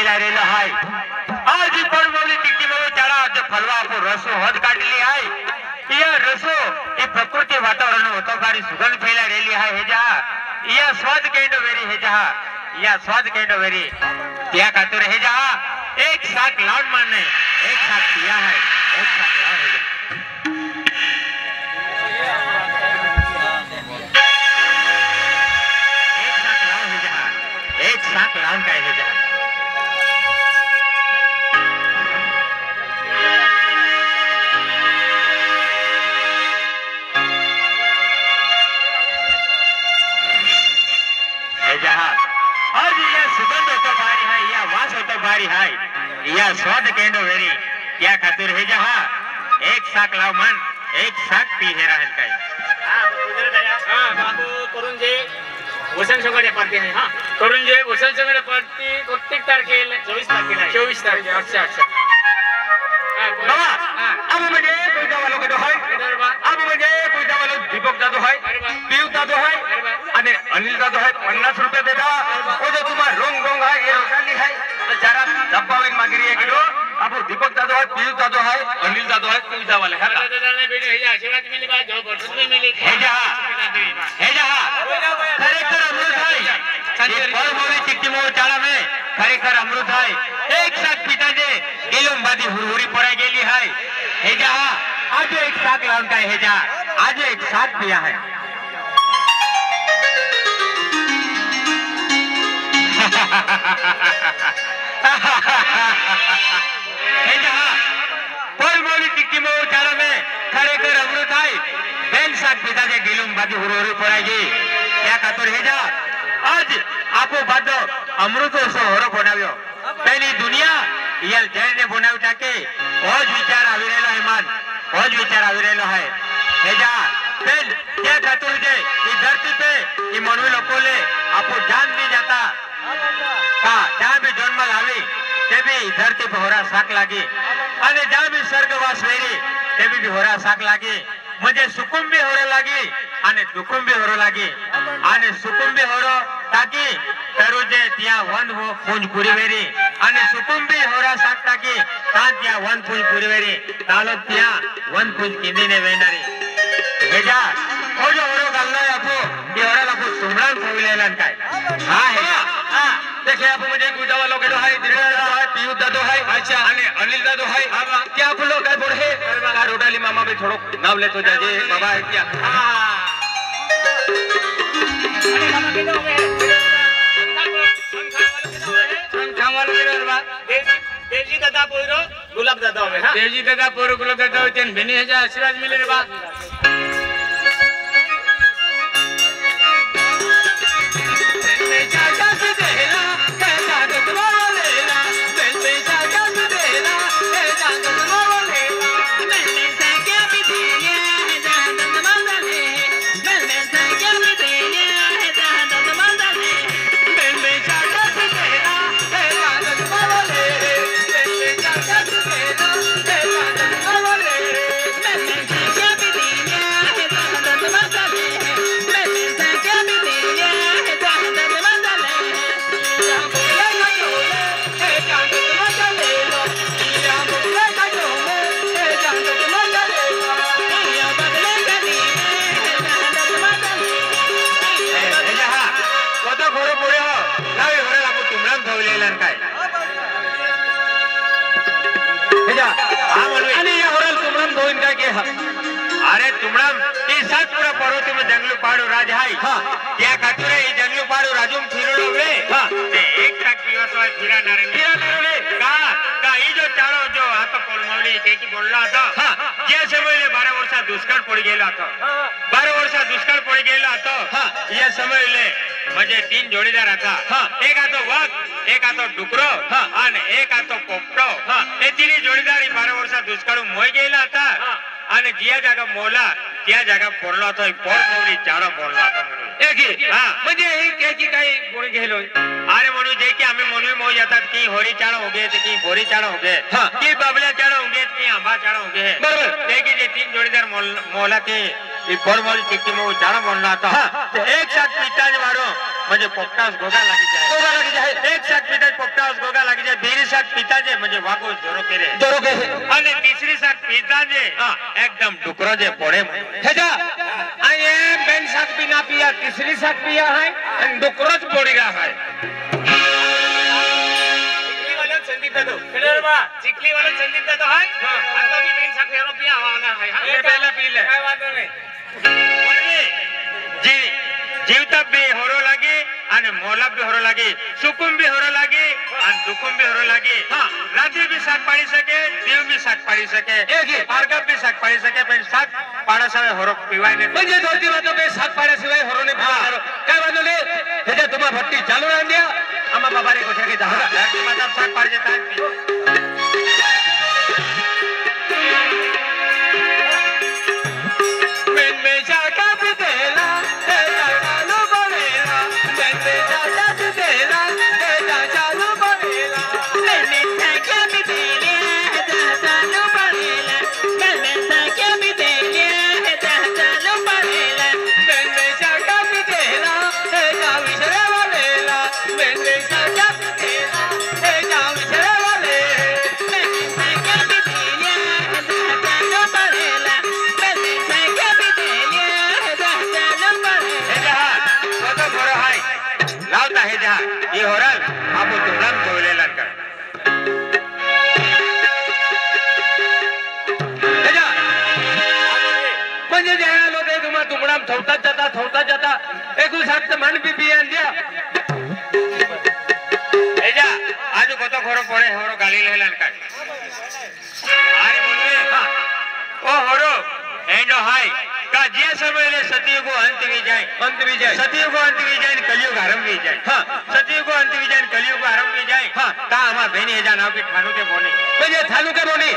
राहिलेलं आहे. आज ही परमवली टिकटीमध्ये त्याला फलवा आपण रसो हद काढलेली आहे. या रसो ही प्रकृती वातावरण होतोकारी सुगंध फैलालेली आहे. हे जहा या स्वाद केंड वेरी हे जहा या स्वाद केंड वेरी त्या खातर हे जहा एक साथ लाउड मानने एक साथ किया है एक साथ लाउड है. एक साथ लाउड काय हे जहा आज या सुगंध होतो भारी है या वास होतो भारी है या स्वाद केंडो वेरी या खातिर हे जहा एक साथ लाव मन एक साथ पी हे रहन काय. हां बाबू करून जे वसंत सगळे पार्टी आहे. हां करून जे वसंत सगळे पार्टी प्रत्येक तारखेला 24 तारखेला 24 तारखेला. अच्छा अच्छा बाबा अब म्हणजे कोणत्या वालो कदो है अब म्हणजे कोणत्या वालो दीपक दादो है पीयू दादो है आणि अनिल दादो है 50 रुपये देता. ओ जो तुम्हारा रोंग रोंग है ये रोगाली है जरा दबावेन मागिरी है किलो. अब दीपक दादो है पीयू दादो है अनिल दादो है पीयू दावाले है दादाने बेटे हे आशीर्वाद मिली बा जो बरसत में मिली हे जहा खरेखर अमृत है. ये परमौली चिट्टीमो चाला में खरेखर अमृत है. एक साथ पिताजे गेलूम बादी हुरहुरी पड़ा गेली है. हे जहा आज एक साथ लाउन का हे जहा आज एक साथ पिया है. हे जहा परमौली चिट्टीमो चाला में खरेखर अमृत है. बेन साथ पिताजे गेलूम बादी हुरहुरी पड़ागी त्या खातर हे जहा आज आपो बादो अमृत सो होरो बनाव्यो. पहली दुनिया यल जैन ने बनावी टाके ओज विचार आवी रहेलो है मान ओज विचार आवी रहेलो है. हे जा पेन क्या खातिर जे ई धरती पे ई मनवी लोकोले आपो जान दी जाता का जहां भी जन्म लावी ते भी धरती पे होरा साक लागी आणि जहां भी स्वर्गवास वेरी ते भी होरा साक लागी. म्हणजे सुकुम भी होरो लागी आणि दुकुम भी होरो लागी आणि सुकुम भी होरो ताकी तरुजे त्या वन हो पुंज पुरी वेरी आणि सुकुम भी होरा साक ताकी ता त्या वन पुंज पुरी वेरी तालो त्या वन पुंज किंदीने वेंडारी. हे जा ओ जो होरो गल्लाय आपो ये होरा लापो तुमरान खोविलेलन काय. हां हे हां देखे आप मुझे गुजावा लोग जो है दिनेश है पीयू दादो है अच्छा आणि अनिल दादो है क्या आप लोग काय बोल है का रोडाली मामा भी थोड़ो नाम ले तो जाजे बाबा है क्या. अरे मामा के दो में संखाम वाले के दो बा देवजी दादा पोरो गुलाब दादा होवे. हां देवजी दादा पोरो गुलाब दादा होते बेनी है जा आशीर्वाद मिले रे बा. अरे तुमराम ये सात पूरा पर्वत में जंगल पाड़ो राज है. क्या खातिर ये जंगल पाड़ो राजुम फिरलो वे ते एक तक दिवस है फिरा नरे का ये जो चारो जो आता कोलमवली के की बोलला था जे समय 12 वर्ष दुष्काळ पड़ी गेला था 12 वर्ष दुष्काळ पड़ी गेला था. ये समय ले म्हणजे 3 जोडीदार आता. एक आतो वाघ एक आतो डुकरो आणि एक आतो पोपटो. हे तिन्ही जोडीदार 12 वर्ष दुष्काळ मोय गेला था आणि ज्या जागा मोला त्या जागा बोलला होता परमौली चाडो बोलला होता म्हणून एकी. म्हणजे हे की काही कोणी गेलो अरे म्हणून जे की आम्ही म्हणून मोय जातात की होरी चाडो होगे ते की बोरी चाडो होगे की बाबल्या चाडो होगे की आंबा चाडो होगे. बरोबर ते की जे 3 जोडीदार मोला ते परमौली चिट्टी मो चाडो बोलला होता एक साथ पिताज मारो म्हणजे पोपटास गोगा लागी जाए. गोगा लागी जाय एक साथ पिता पोपटास गोगा लागी जाय बीरी साथ पिता जे म्हणजे वागो जोरो केरे અને तीसरी साथ पिता जे एकदम डुकरो जे पड़े हेजा आये बेन साथ भी ना पिया तीसरी साथ पिया है और डुकरो ज पड़ी रहा है चिकली वाला संदीप दे दो फिरबा चिकली वाला संदीप दे दो है और तो भी बेन साथ हेरो पिया आवाना है हां ये पहले पी ले काय बात नहीं जी जीवता भी होरो लागे અને મોલા भी होरो लागे सुकुम भी होरो लागे અને दुकुम भी होरो लागे हां रात्रि भी साथ पाड़ी सके देव भी साथ पाड़ी सके भार्गव भी साथ पाड़ी सके पण साथ पाड़ा सावे होरो पीवाय ने म्हणजे दोस्ती वातो के साथ पाड़े सिवाय होरो ने पीवा काय वांधो ले हेजा तुम्हा भट्टी चालू रान दिया आमा बाबा रे कोठे के जा मतलब साथ पाड़ी जता में जाका भी देला तेरा चालू बनेला में जाका भी देला तेरा चालू बनेला में जाका भी देला तेरा चालू बनेला में जाका भी देला तेरा चालू बनेला में जाका भी देला तेरा विसरे वालेला में जाका भी देला तेरा विसरे वाले में जाका भी देला तेरा चालू बनेला में जाका भी देला तेरा चालू बनेला हेजा तो बरो हाय लावता हेजा ये होरल आपो तुमलाम जोले लंकर हेजा म्हणजे जेणा लोके तुम्हा तुमडाम थवता जाता एकू साथ मन भी पियान दिया हेजा आज कत खरो पड़े होरो गाली ले लंकर अरे बोलवे ओ होरो एंडो हाय का जे समय ले सतयुग अंत भी जाए सतयुग अंत भी जाए कलयुग आरंभ भी जाए हां सतयुग अंत भी जाए कलयुग आरंभ भी जाए हां का हमा बेनी हेजा नाव की ठानु के बोनी म्हणजे थानू के बोनी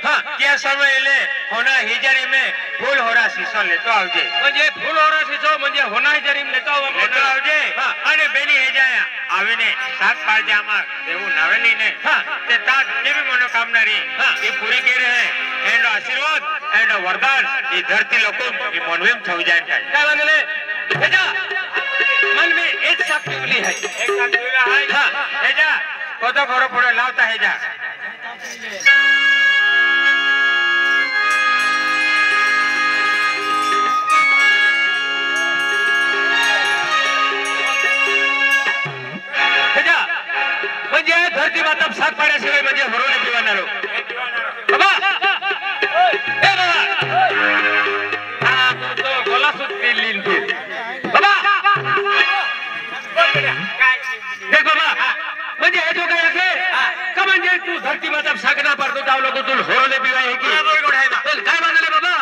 हां के समय ले होना हिजरी में फूल होरा सीसो लेतो आवजे म्हणजे फूल होरा सीसो म्हणजे होना जरीम लेतो आवजे हां અને બેની હેજાયા આવીને સાત પાળજામાં દેવું નાવેલી ને હાं તે તાત કેવી મનોકામના રી હાं એ પૂરી કરે હે એનો આશીર્વાદ એનો વરદાન એ ધરતી લોકો એ મનવેમ થઈ જાય છે काय वांगले हेजा मन में एक साथ पिवली है એક સાથ જોઈલા હાય હાं હેજા કોતો ઘરો પડે લાવતા હેજા हेजा म्हणजे धरती माता साथ पाड्याशिवाय म्हणजे हरोने पिवानारो बाबा ए बाबा हा तो गोला सुट्टी लीन फिर बाबा देख बाबा म्हणजे हे जो काय आहे का म्हणजे तू धरती माता सागना पडतो ताव लोक तू हरोने पिवाय है की चल काय मानले बाबा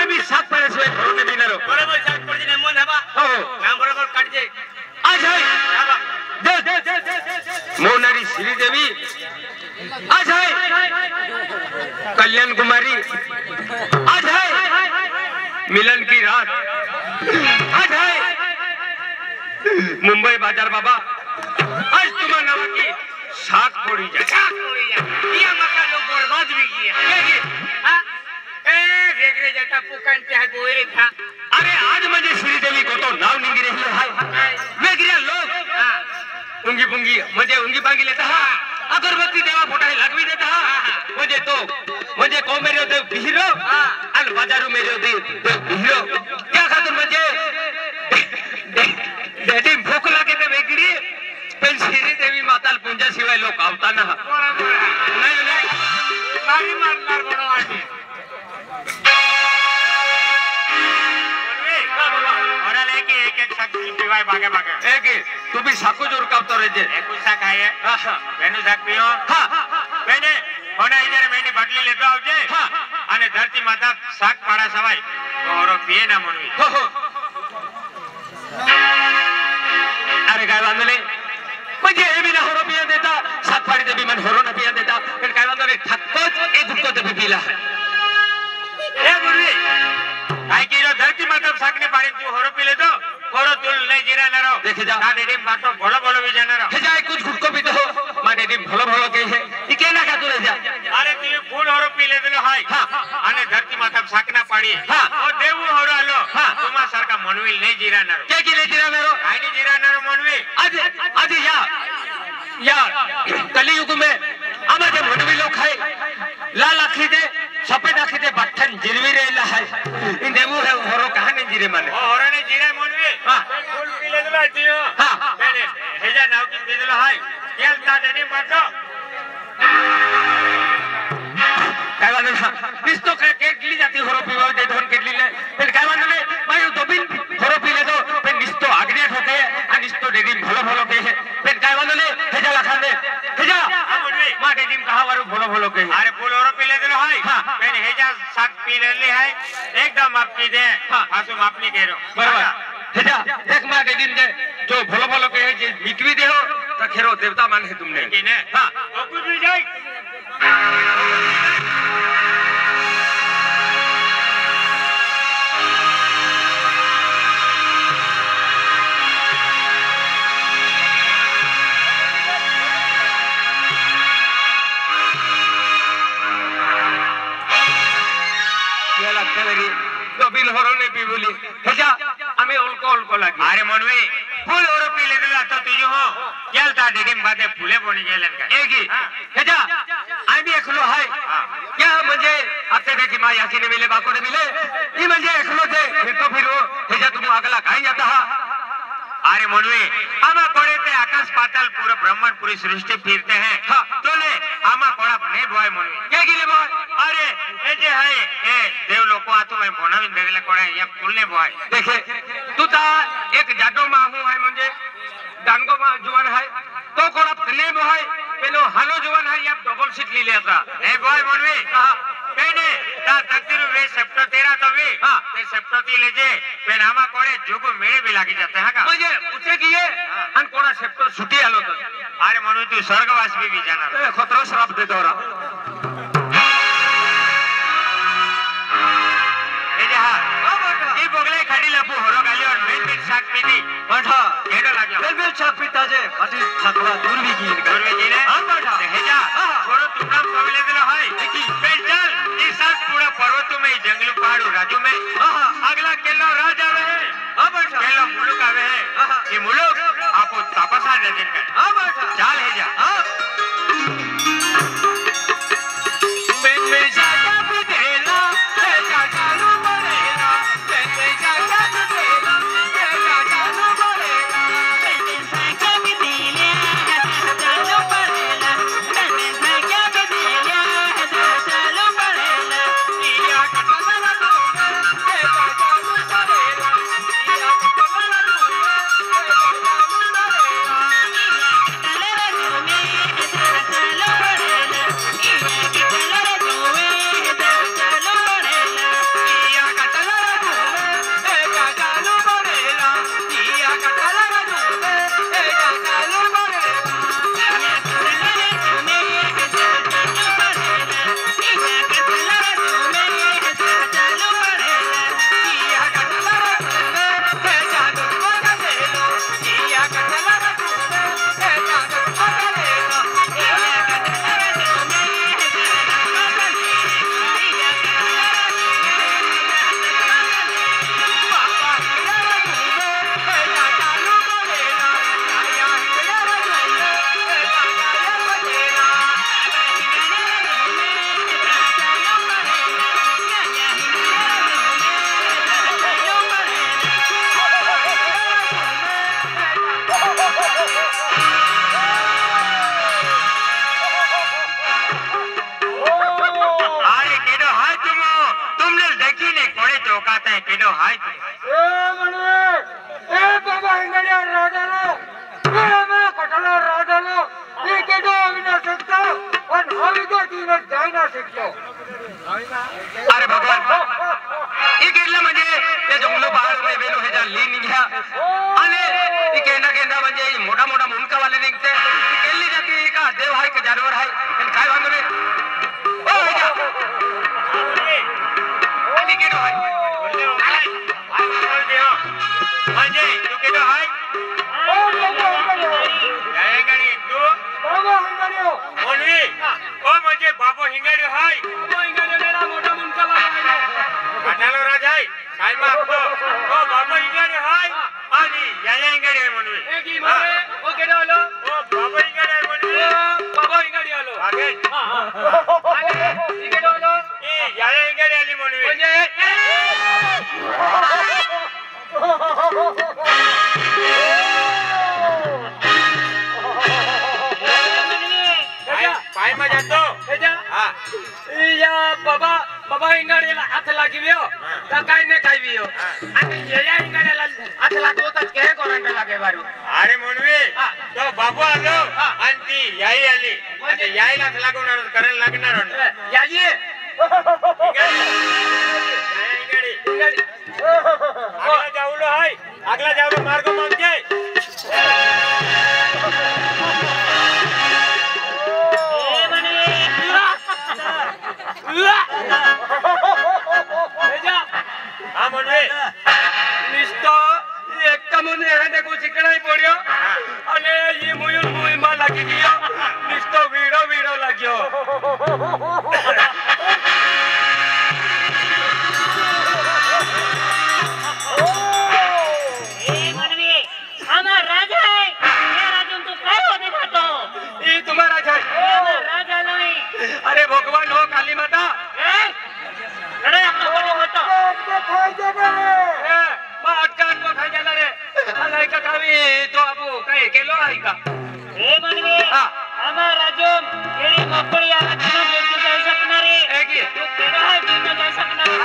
आम्ही साथ पाड्याशिवाय हरोने पिनारो बरोबर साथ पडजी ने मन हबा हो नाम बरोबर काढजे आज है मोनारी श्रीदेवी आज है कल्याण कुमारी आज है मिलन की रात आज है मुंबई बाजार बाबा आज तुम्हारा नाम की साथ पड़ी जा ये मका लोग बर्बाद भी किया हां ए वेगरे जटा पुकान पे हाथ बोरे था अरे आज मुझे श्रीदेवी को तो नाव निंगी रही है वेगरे लोग उंगी पुंगी म्हणजे उंगी बांगी लेता हा अगरबत्ती देवा फोटाई लागवी देता हा म्हणजे तो म्हणजे को मेरे देव बिहिरो आणि बाजारू मेरे देव बिहिरो क्या खातर म्हणजे डेडी भूक लागे ते वेगळी पण श्री देवी माताल पूजा शिवाय लोक आवता ना नहीं नहीं मारी मारणार बडो वाटे होरा लेके एक शक्ति पीवाय भागे भागे एक तू भी साको जोर कापतो रे जे एक उसा खाए हां बेनु साक पियो हां बेने होना इधर मैंने बटली लेतो आवजे हां અને ધરતી માતા શાક પાડા સવાય તો હોરો પીએ ના મનવી हो हो अरे काय वांगले म्हणजे हे बिना होरो पिया देता सात फाडी ते बिमन होरो ना पिया देता पण काय वांगले ठक्कोच एक गुटको ते पिला है ए गुरुजी काय कीरो धरती माता શાકને પાડી તું હોરો પી લેતો હોરો તુલ નહીં જીરા નરો देखे जा ના દેડી બાટો ભલો ભલો વિજાનરો हे जाए कुछ गुटको भी तो माने दी भलो भलो के है ई केना का तुले जा अरे તું ફૂલ હોરો પી લેલો હાય हां અને ધરતી માતા શાકના પાડી हां ઓ દેવું હોરો આલો हां તુમા સરકા મનવી નહીં જીરા નરો के की ले जिरा मेरो કાઈ ની જીરા નરો મનવી आज माने होराने जिराय मनवी हां फुल पिले दिला तियो हां बेने हेजा नाव की दिला हाय केल ता देनी मारतो काय वांदो ना निस्तो केटली जाती होरो पिवा दे धन केटली ले पण काय वांदो नाही माय दोबिन होरो पिले तो पण निस्तो आग्ने ठोके आणि निस्तो डेडी भलो भलो के है पण काय वांदो नाही हेजा लखाने हेजा मनवी मा डेडी कहा वारो भलो भलो के अरे फुल होरो पिले दिला हाय हां बेने हेजा सात पिले ले है एकदम आपकी दे आसु मापनी केरो बरोबर हेजा एक मा डेडी दे जो भलो भलो के है जे मिटवी दे हो त खेरो देवता मान है तुमने की ने हां तो कुछ भी जाए दोबिन हरने पिबुली हेजा आमी ओलको लागी अरे मनवी फुल होरो पिले दिला तो तुझो हो केल ता डेडी बाते फुले बनी गेलन का एगी हेजा आई भी एकलो है क्या म्हणजे आपसे देखी मा याची ने मिले बाको ने मिले ई म्हणजे एकलो थे फिर तो फिर वो हेजा तुम अगला काई जाता हा अरे मनवी आमा कोड़े ते आकाश पाताल पूरा ब्रह्मांड पूरी सृष्टि फिरते हैं हाँ। तो ले आमा कोड़ा नहीं बॉय मनवी क्या गिले बॉय अरे ये जे है ए देव लोको आतो मैं बोनाविन देगले कोड़ा या फुलने बॉय देखे तू ता एक जाटो मा हूं है म्हणजे डांगो मा जुवान है तो कोड़ा तने बॉय पेलो हालो जुवान है या डबल सीट ली लेता नहीं बॉय मनवी हां पेने ता तकदीर वे सेप्टो तेरा तो वे हाँ। ते सेप्टो ती लेजे पेन आमा कोड़े जुगु मेरे भी लागी जाते हैं का म्हणजे उचे किए अन कोड़ा सेप्टो छुटी आलो तो अरे मनवी तू स्वर्गवास भी जाना ए खतरो श्राप दे दोरा ये बोगले खड़ी लपू होरो गाली और बेल शाक पीती बैठा केडो लाग्यो बेल छाप पिता जे खाटी ठाकरा दूर भी की दूरवे जी ने हां बैठा हेजा थोड़ो टुकड़ा कबले दिलो है बेल चल ये सब पूरा पर्वत में जंगल पहाड़ राजू में अगला केलो राज आवे है हां बैठा केलो मुलुक आवे है ये मुलुक आपो तपसा जजन का हां बैठा चाल हेजा हां बेल जागा बिदेला हेजा चालू बरेला बेल जागा बिदेला हेजा चालू बरेला या कटला लो हेजा चालू बरेला या कटला लो हेजा चालू या कटला लो हेजा चालू बरेला या कटला लो हेजा चालू बरेला या कटला लो हेजा चालू बरेला या कटला लो हेजा चालू बरेला पापा हिला लो हेजा चालू बरेला या हिला लो हेजा चालू बरेला अरे केडो हाय तुमने देखी नहीं कोड़े चौकाते हैं केडो हाय अरे भगवान ये केला म्हणजे त्या जंगलो पहाड में वेलो हेजा ली निघ्या आणि ये केंदा म्हणजे मोठा मोठा मुंडका वाले निघते केली जाती का देव हाय का जानवर हाय पण काय वांदो नाही ओ हेजा आणि केडो हाय म्हणजे तू केडो हाय गाडी तू मनवी ओ म्हणजे बाबो हिंगाडी हाय काटालो राज हाय काय मागतो ओ बाबो हिंगाडी हाय आणि याया हिंगाडी हाय मनवी ओ बाबो हिंगाडी हाय मनवी आगे ए याया हिंगाडी आली मनवी काय मजा तो हेजा हा या बाबा बाबा इंगाडीला हात लागिव्यो तर काय नाही काय वियो आणि या इंगाडीला हात लागवतात के कोरंटा लागे बारू अरे म्हणवे तो बाबू आलो आणि ती याई आली आता याईला लागवणार करायला लागणार याजी आगला जावलो हाय आगला जावलो मार्ग मागते हा म्हणवे निस्तो एक कमून एखाद्या को चिकणाई पड्यो અને ઈ મુયુલ મુઈમાં લાગી ગયો નિસ્તો વીડો વીડો લાગ્યો ઈ તમારા છે અરે ભગવાન હો કાલી માતા માં અટકાન કો ખાઈ જાલા રે અલાઈ કા કાવી તો આપો કઈ કેલો આઈ કા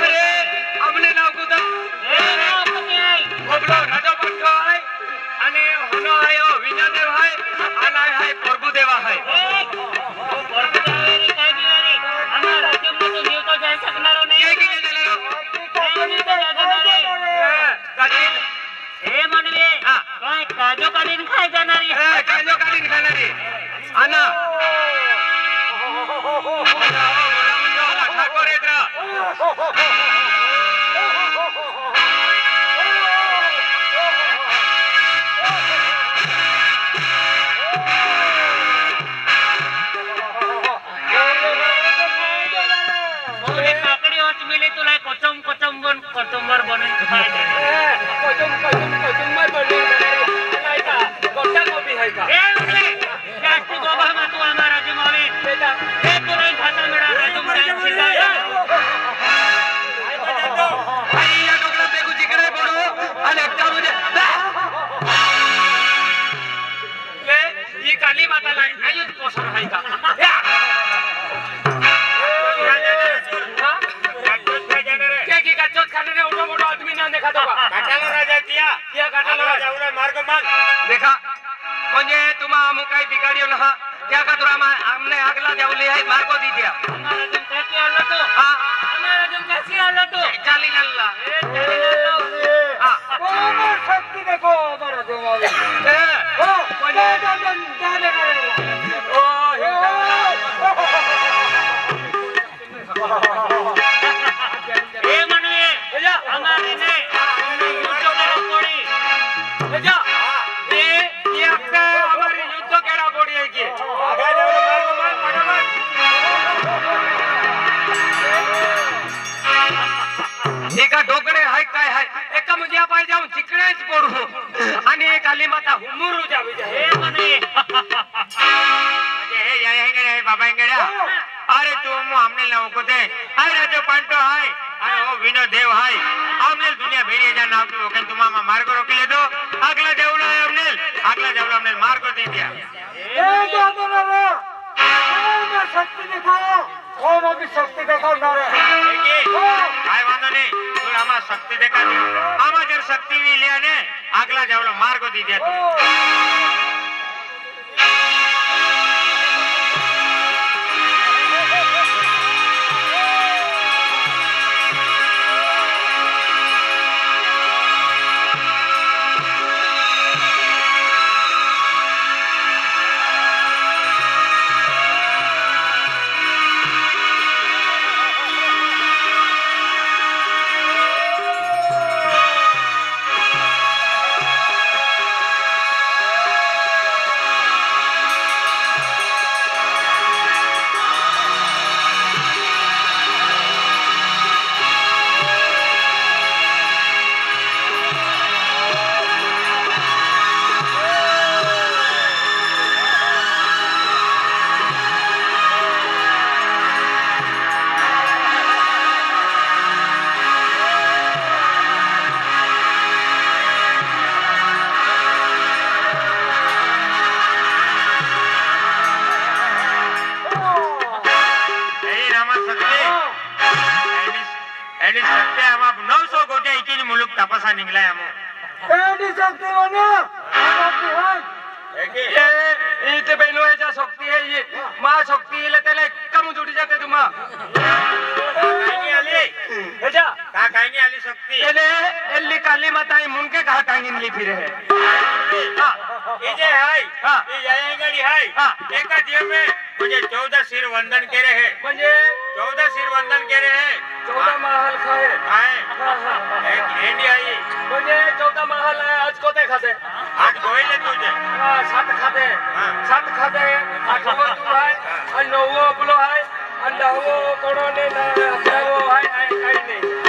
અરે અમને નાવ કુતા બોબલો રાજો પંખો આય અને હોનો આયો વિનાદેવ હાય આના હાય પ્રભુદેવા હાય કે કે દેલારો काजो काढीन खाय जाणारी काजो काढीन खाणारी आना ठाकोर येत काकडी होत मिली तुला कोचंबर बनून खाय कोचुंबर बनून गोटा कॉपी है का जास्त गोबा मा तू हमारा जमावे बेटा हे तुला खाता मिळा तुम टाइम शिकाय आई या डोकरा पे कुछ इकडे पडो आणि एकटा मुझे ले ये काली माता लाई आयुष पोषण है का के गच्चोत खाने ने उठो मोठो आदमी ना देखा तो काटाला राजा क्या काटाला राजा जाऊला मार्ग माग देखा म्हणजे तुम्हा आमु काही बिगाडियो ना त्या का तुरा हमने आगला देवली है मार्गो दी दिया हमारा जम कैसे आलो तो हां हमारा जम कैसे आलो तो चाली नल्ला हां कोमर शक्ति देखो हमारा जमावे ओ म्हणजे जाने करेगा ओ ए मनवे हेजा हमारे ने युद्ध करो पड़ी हेजा ये आपका हमारी युद्ध केड़ा कोडी है की आगा जाऊला मार्ग माग फटाफट एका डोकडे हाय काय हाय एका म्हणजे पाय जाऊन चिकडेच पडू आणि काली माता हुमुरू जावी जाय ए मनवे म्हणजे हे याय हेंगडे हे बाबा हेंगड्या अरे तू हमने लावको दे अरे राजो पंटो हाय अरे ओ विनो देव हाय हमने दुनिया भेड़ी जा नाव की ओके तुमा मार्ग रोकी ले दो अगला जाऊला है हमने मार्ग दे दिया ए जाने रे कोमर शक्ति दिखाओ कोमर की शक्ति देखो नारे काय वांदो नहीं तू हमारा शक्ति देखा दी हमारा जब शक्ति भी लिया ने अगला जाऊला मार्ग दे दिया तू एनी सत्य हम 900 गोटे इकिन मुलुक तपासा निकला हम एडी शक्ति मने ये ते बेनो याच्या शक्ती है ये मा शक्ती इले त्याला कम जोडी जाते तुम्हा कानी आली हेजा का कानी आली शक्ती एले एल्ली काली माता मुनके कहा टांगिनली फिरे है ये जे है ये जाया गाड़ी है एका दिव में मुझे 14 सिर वंदन करे है म्हणजे 14 सिर वंदन करे है 14 महल खाए हाय एक एंडी आई म्हणजे 14 महल आहे आज कोते खाते आज गोइले तुझे 7 खाते 7 खाते 8वो तू आहे आणि 9वो आपलो आहे आणि 10वो कोणो ने 11वो आहे काही नाही